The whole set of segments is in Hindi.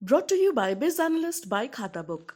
Brought to you by Biz Analyst by Khata Book.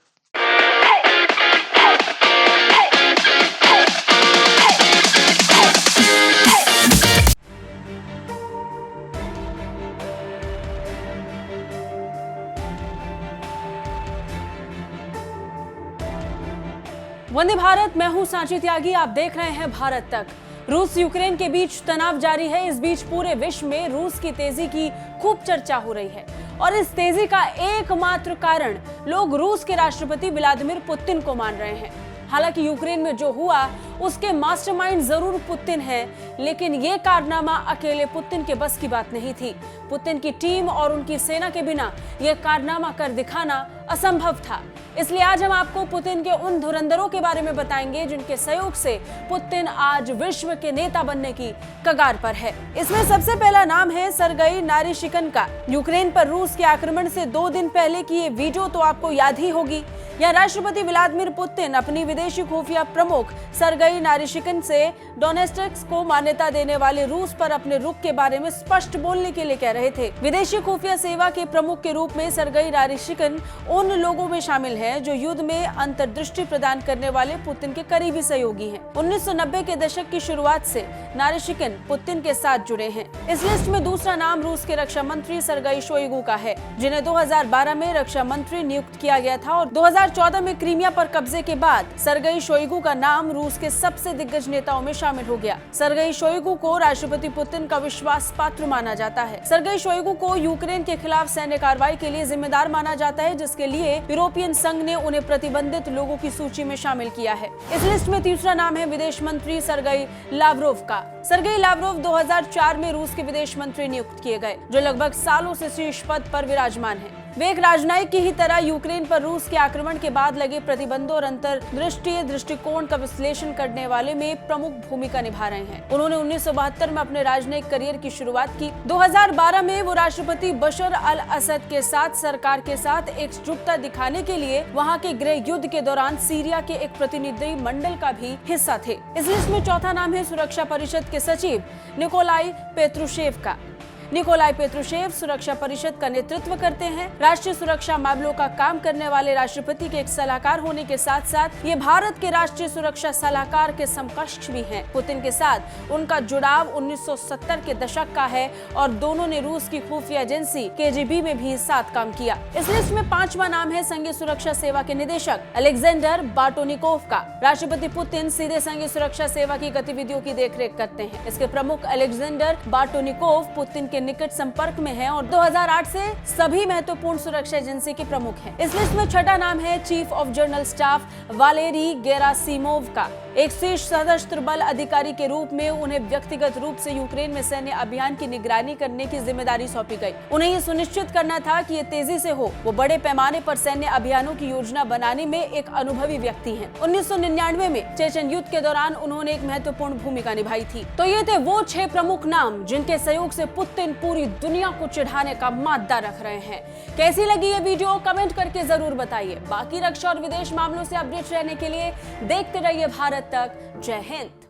Vande Bharat, मैं हूं सांची त्यागी। आप देख रहे हैं भारत तक। रूस यूक्रेन के बीच तनाव जारी है। इस बीच पूरे विश्व में रूस की तेजी की खूब चर्चा हो रही है और इस तेजी का एकमात्र कारण लोग रूस के राष्ट्रपति व्लादिमीर पुतिन को मान रहे हैं। हालांकि यूक्रेन में जो हुआ उसके मास्टरमाइंड जरूर पुतिन है, लेकिन ये कारनामा अकेले पुतिन के बस की बात नहीं थी। पुतिन की टीम और उनकी सेना के बिना यह कारनामा कर दिखाना असंभव था। इसलिए आज हम आपको पुतिन के उन धुरंधरों के बारे में बताएंगे जिनके सहयोग से पुतिन आज विश्व के नेता बनने की कगार पर है। इसमें सबसे पहला नाम है सरगई नारिशिकन का। यूक्रेन पर रूस के आक्रमण से 2 दिन पहले की ये वीडियो तो आपको याद ही होगी। यह राष्ट्रपति व्लादिमीर पुतिन अपनी विदेशी खुफिया प्रमुख सरगई नारिशिकन से डोनेट्स्क को मान्यता देने वाले रूस पर अपने रुख के बारे में स्पष्ट बोलने के लिए कह रहे थे। विदेशी खुफिया सेवा के प्रमुख के रूप में सरगई नारिशिकन उन लोगों में शामिल हैं जो युद्ध में अंतर्दृष्टि प्रदान करने वाले पुतिन के करीबी सहयोगी हैं। 1990 के दशक की शुरुआत से नारिशिकन पुतिन के साथ जुड़े हैं। इस लिस्ट में दूसरा नाम रूस के रक्षा मंत्री सर्गई शोइगु का है, जिन्हें 2012 में रक्षा मंत्री नियुक्त किया गया था और 2014 में क्रीमिया पर कब्जे के बाद सर्गई शोइगु का नाम रूस के सबसे दिग्गज नेताओं में शामिल हो गया। सर्गई शोइगु को राष्ट्रपति पुतिन का विश्वास पात्र माना जाता है। सर्गई शोइगु को यूक्रेन के खिलाफ सैन्य कार्रवाई के लिए जिम्मेदार माना जाता है, जिसके लिए यूरोपियन संघ ने उन्हें प्रतिबंधित लोगों की सूची में शामिल किया है। इस लिस्ट में तीसरा नाम है विदेश मंत्री सर्गई लावरोव का। सर्गई लावरोव 2004 में रूस के विदेश मंत्री नियुक्त किए गए, जो लगभग सालों से शीर्ष पद पर विराजमान है। वे एक राजनयिक की ही तरह यूक्रेन पर रूस के आक्रमण के बाद लगे प्रतिबंधों और अंतर्दृष्टीय दृष्टिकोण का विश्लेषण करने वाले में प्रमुख भूमिका निभा रहे हैं। उन्होंने 1972 में अपने राजनयिक करियर की शुरुआत की। 2012 में वो राष्ट्रपति बशर अल असद के साथ सरकार के साथ एकजुटता दिखाने के लिए वहां के गृह युद्ध के दौरान सीरिया के एक प्रतिनिधि मंडल का भी हिस्सा थे। इस लिस्ट में चौथा नाम है सुरक्षा परिषद के सचिव निकोलाई पेत्रुशेव का। निकोलाई पेत्रुशेव सुरक्षा परिषद का नेतृत्व करते हैं। राष्ट्रीय सुरक्षा मामलों का काम करने वाले राष्ट्रपति के एक सलाहकार होने के साथ साथ ये भारत के राष्ट्रीय सुरक्षा सलाहकार के समकक्ष भी हैं। पुतिन के साथ उनका जुड़ाव 1970 के दशक का है और दोनों ने रूस की खुफिया एजेंसी केजीबी में भी साथ काम किया। इस लिस्ट में 5वां नाम है संघीय सुरक्षा सेवा के निदेशक अलेक्जेंडर बार्टोनिकोव का। राष्ट्रपति पुतिन सीधे संघीय सुरक्षा सेवा की गतिविधियों की देखरेख करते हैं। इसके प्रमुख अलेक्जेंडर बार्टोनिकोव पुतिन के निकट संपर्क में हैं और 2008 से सभी महत्वपूर्ण सुरक्षा एजेंसी के प्रमुख हैं। इस लिस्ट में छठा नाम है chief of general staff Valery Gerasimov का। एक शीर्ष सशस्त्र बल अधिकारी के रूप में उन्हें व्यक्तिगत रूप से यूक्रेन में सैन्य अभियान की निगरानी करने की जिम्मेदारी सौंपी गई। उन्हें ये सुनिश्चित करना था कि ये तेजी से हो। वो बड़े पैमाने पर सैन्य अभियानों की योजना बनाने में एक अनुभवी व्यक्ति हैं। 1999 में चेचन युद्ध के दौरान उन्होंने एक महत्वपूर्ण भूमिका निभाई थी। तो ये थे वो 6 प्रमुख नाम जिनके सहयोग से पुतिन पूरी दुनिया को चिढ़ाने का मादा रख रहे हैं। कैसी लगी ये वीडियो कमेंट करके जरूर बताइए। बाकी रक्षा और विदेश मामलों से अपडेट रहने के लिए देखते रहिए भारत तक। जय हिंद।